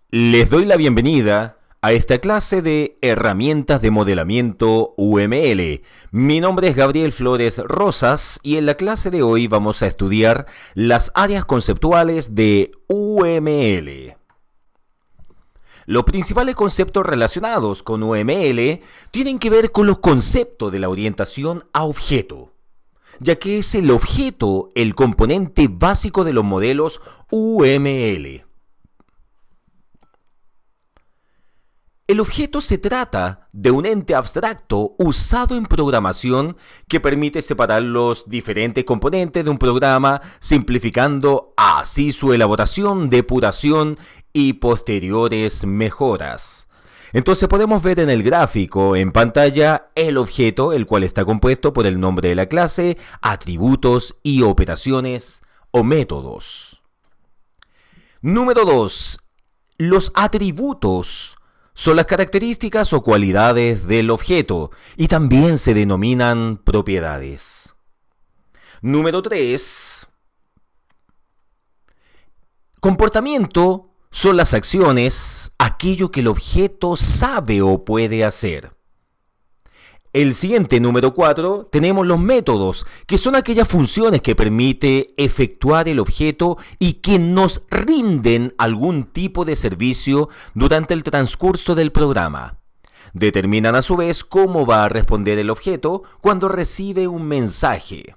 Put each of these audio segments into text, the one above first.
Les doy la bienvenida a esta clase de herramientas de modelamiento UML. Mi nombre es Gabriel Flores Rosas y en la clase de hoy vamos a estudiar las áreas conceptuales de UML. Los principales conceptos relacionados con UML tienen que ver con los conceptos de la orientación a objeto, ya que es el objeto el componente básico de los modelos UML. El objeto se trata de un ente abstracto usado en programación que permite separar los diferentes componentes de un programa, simplificando así su elaboración, depuración y posteriores mejoras. Entonces podemos ver en el gráfico en pantalla el objeto, el cual está compuesto por el nombre de la clase, atributos y operaciones o métodos. Número 2. Los atributos son las características o cualidades del objeto y también se denominan propiedades. Número 3. Comportamiento son las acciones, aquello que el objeto sabe o puede hacer. El siguiente, número 4, tenemos los métodos, que son aquellas funciones que permite efectuar el objeto y que nos rinden algún tipo de servicio durante el transcurso del programa. Determinan a su vez cómo va a responder el objeto cuando recibe un mensaje.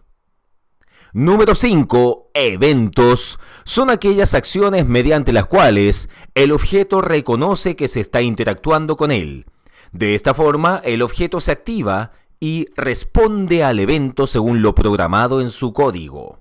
Número 5. Eventos son aquellas acciones mediante las cuales el objeto reconoce que se está interactuando con él. De esta forma, el objeto se activa y responde al evento según lo programado en su código.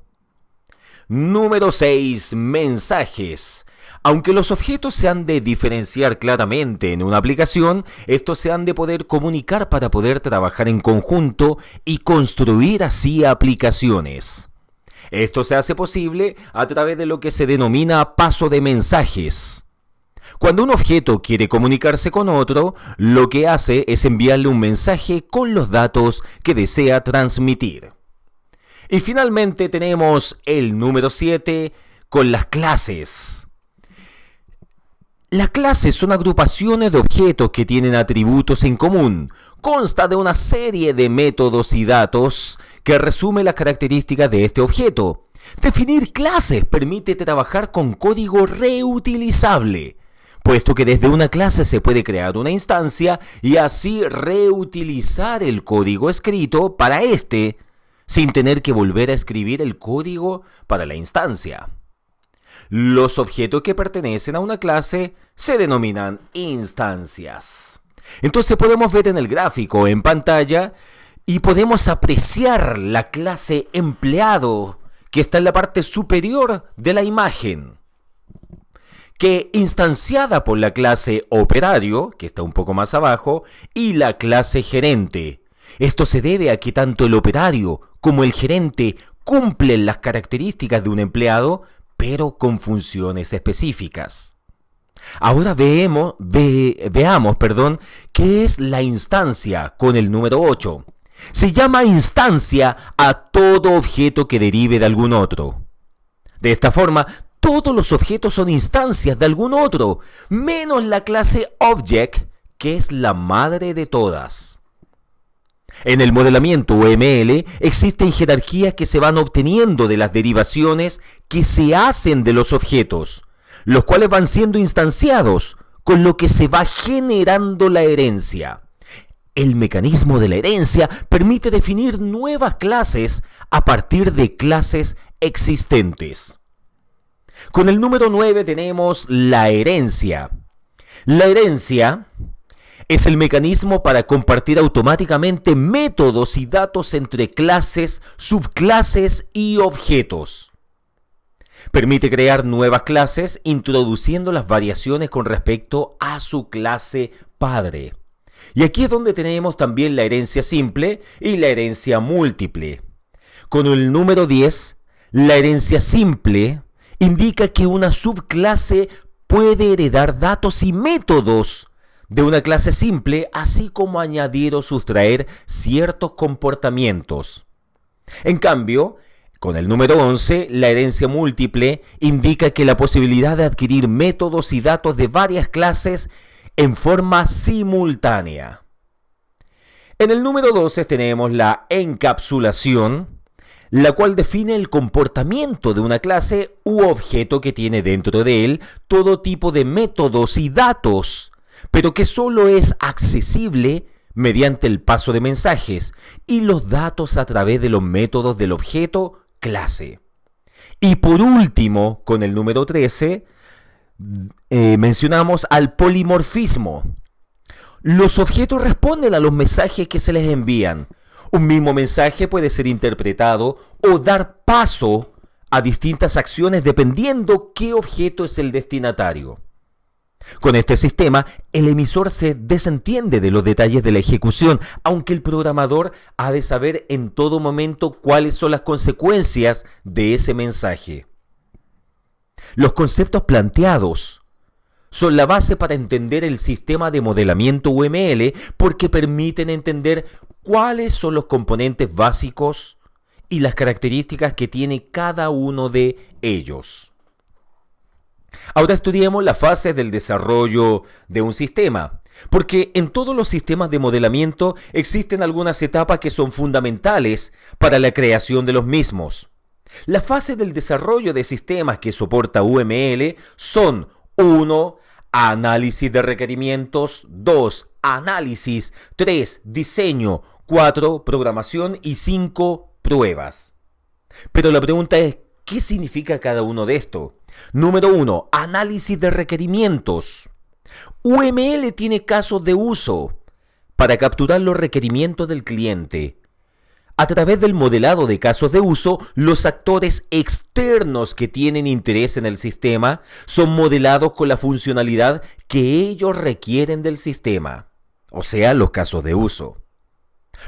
Número 6. Mensajes. Aunque los objetos se han de diferenciar claramente en una aplicación, estos se han de poder comunicar para poder trabajar en conjunto y construir así aplicaciones. Esto se hace posible a través de lo que se denomina paso de mensajes. Cuando un objeto quiere comunicarse con otro, lo que hace es enviarle un mensaje con los datos que desea transmitir. Y finalmente tenemos el número 7 con las clases. Las clases son agrupaciones de objetos que tienen atributos en común. Consta de una serie de métodos y datos que resumen las características de este objeto. Definir clases permite trabajar con código reutilizable, puesto que desde una clase se puede crear una instancia y así reutilizar el código escrito para este, sin tener que volver a escribir el código para la instancia. Los objetos que pertenecen a una clase se denominan instancias. Entonces podemos ver en el gráfico en pantalla y podemos apreciar la clase empleado que está en la parte superior de la imagen, que instanciada por la clase operario, que está un poco más abajo, y la clase gerente. Esto se debe a que tanto el operario como el gerente cumplen las características de un empleado, pero con funciones específicas. Ahora veamos, qué es la instancia con el número 8. Se llama instancia a todo objeto que derive de algún otro. De esta forma, todos los objetos son instancias de algún otro, menos la clase Object, que es la madre de todas. En el modelamiento UML existen jerarquías que se van obteniendo de las derivaciones que se hacen de los objetos, los cuales van siendo instanciados, con lo que se va generando la herencia. El mecanismo de la herencia permite definir nuevas clases a partir de clases existentes. Con el número 9 tenemos la herencia. La herencia es el mecanismo para compartir automáticamente métodos y datos entre clases, subclases y objetos. Permite crear nuevas clases introduciendo las variaciones con respecto a su clase padre. Y aquí es donde tenemos también la herencia simple y la herencia múltiple. Con el número 10, la herencia simple indica que una subclase puede heredar datos y métodos de una clase simple, así como añadir o sustraer ciertos comportamientos. En cambio, Con el número 11, la herencia múltiple indica que la posibilidad de adquirir métodos y datos de varias clases en forma simultánea. En el número 12 tenemos la encapsulación, la cual define el comportamiento de una clase u objeto que tiene dentro de él todo tipo de métodos y datos, pero que solo es accesible mediante el paso de mensajes y los datos a través de los métodos del objeto clase. Y por último, con el número 13, mencionamos al polimorfismo. Los objetos responden a los mensajes que se les envían. Un mismo mensaje puede ser interpretado o dar paso a distintas acciones dependiendo qué objeto es el destinatario. Con este sistema, el emisor se desentiende de los detalles de la ejecución, aunque el programador ha de saber en todo momento cuáles son las consecuencias de ese mensaje. Los conceptos planteados son la base para entender el sistema de modelamiento UML porque permiten entender cuáles son los componentes básicos y las características que tiene cada uno de ellos. Ahora estudiemos las fases del desarrollo de un sistema, porque en todos los sistemas de modelamiento existen algunas etapas que son fundamentales para la creación de los mismos. Las fases del desarrollo de sistemas que soporta UML son 1. Análisis de requerimientos, 2. Análisis, 3. Diseño, 4. Programación y 5. Pruebas. Pero la pregunta es, ¿qué significa cada uno de estos? Número 1. Análisis de requerimientos. UML tiene casos de uso para capturar los requerimientos del cliente. A través del modelado de casos de uso, los actores externos que tienen interés en el sistema son modelados con la funcionalidad que ellos requieren del sistema, o sea, los casos de uso.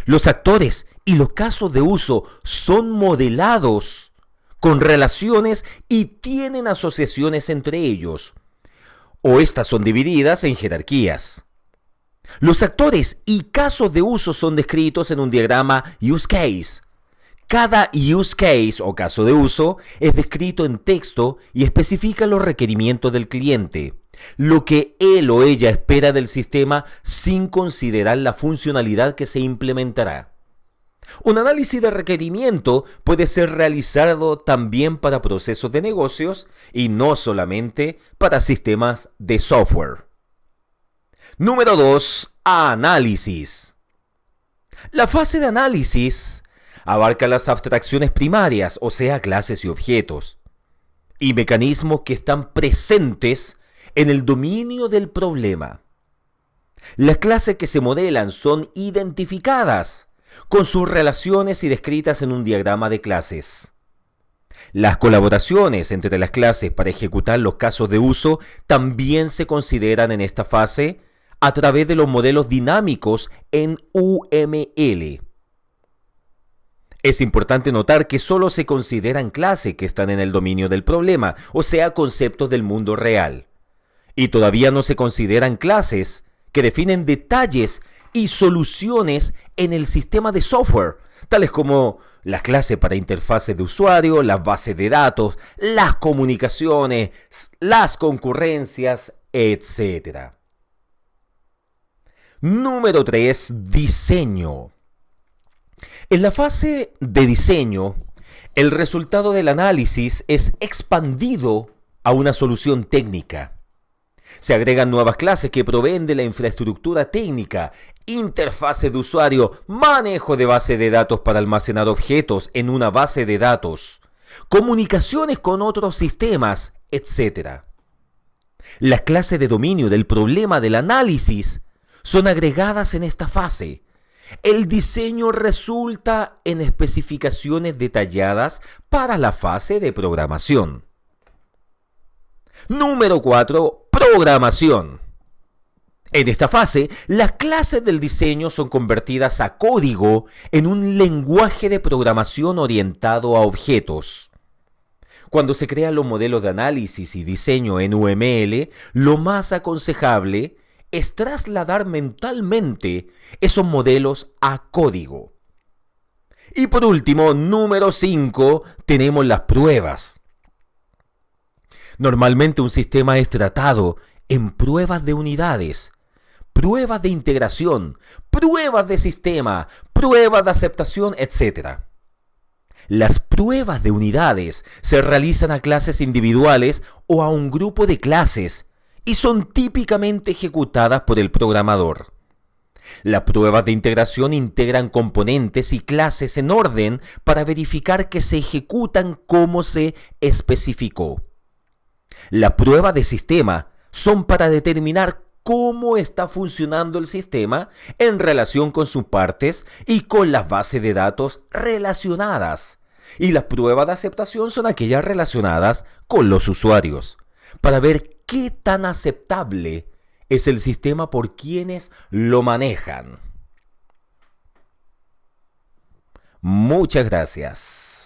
Los actores y los casos de uso son modelados con relaciones y tienen asociaciones entre ellos, o estas son divididas en jerarquías. Los actores y casos de uso son descritos en un diagrama use case. Cada use case o caso de uso es descrito en texto y especifica los requerimientos del cliente, lo que él o ella espera del sistema sin considerar la funcionalidad que se implementará. Un análisis de requerimiento puede ser realizado también para procesos de negocios y no solamente para sistemas de software. Número 2. Análisis. La fase de análisis abarca las abstracciones primarias, o sea, clases y objetos, y mecanismos que están presentes en el dominio del problema. Las clases que se modelan son identificadas con sus relaciones y descritas en un diagrama de clases. Las colaboraciones entre las clases para ejecutar los casos de uso también se consideran en esta fase a través de los modelos dinámicos en UML. Es importante notar que solo se consideran clases que están en el dominio del problema, o sea, conceptos del mundo real. Y todavía no se consideran clases que definen detalles y soluciones en el sistema de software, tales como las clases para interfaces de usuario, las bases de datos, las comunicaciones, las concurrencias, etc. Número 3. Diseño. En la fase de diseño, el resultado del análisis es expandido a una solución técnica. Se agregan nuevas clases que proveen de la infraestructura técnica, interfaces de usuario, manejo de base de datos para almacenar objetos en una base de datos, comunicaciones con otros sistemas, etc. Las clases de dominio del problema del análisis son agregadas en esta fase. El diseño resulta en especificaciones detalladas para la fase de programación. Número 4. Programación. En esta fase, las clases del diseño son convertidas a código en un lenguaje de programación orientado a objetos. Cuando se crean los modelos de análisis y diseño en UML, lo más aconsejable es trasladar mentalmente esos modelos a código. Y por último, número 5, tenemos las pruebas. Normalmente un sistema es tratado en pruebas de unidades, pruebas de integración, pruebas de sistema, pruebas de aceptación, etc. Las pruebas de unidades se realizan a clases individuales o a un grupo de clases y son típicamente ejecutadas por el programador. Las pruebas de integración integran componentes y clases en orden para verificar que se ejecutan como se especificó. Las pruebas de sistema son para determinar cómo está funcionando el sistema en relación con sus partes y con las bases de datos relacionadas. Y las pruebas de aceptación son aquellas relacionadas con los usuarios, para ver qué tan aceptable es el sistema por quienes lo manejan. Muchas gracias.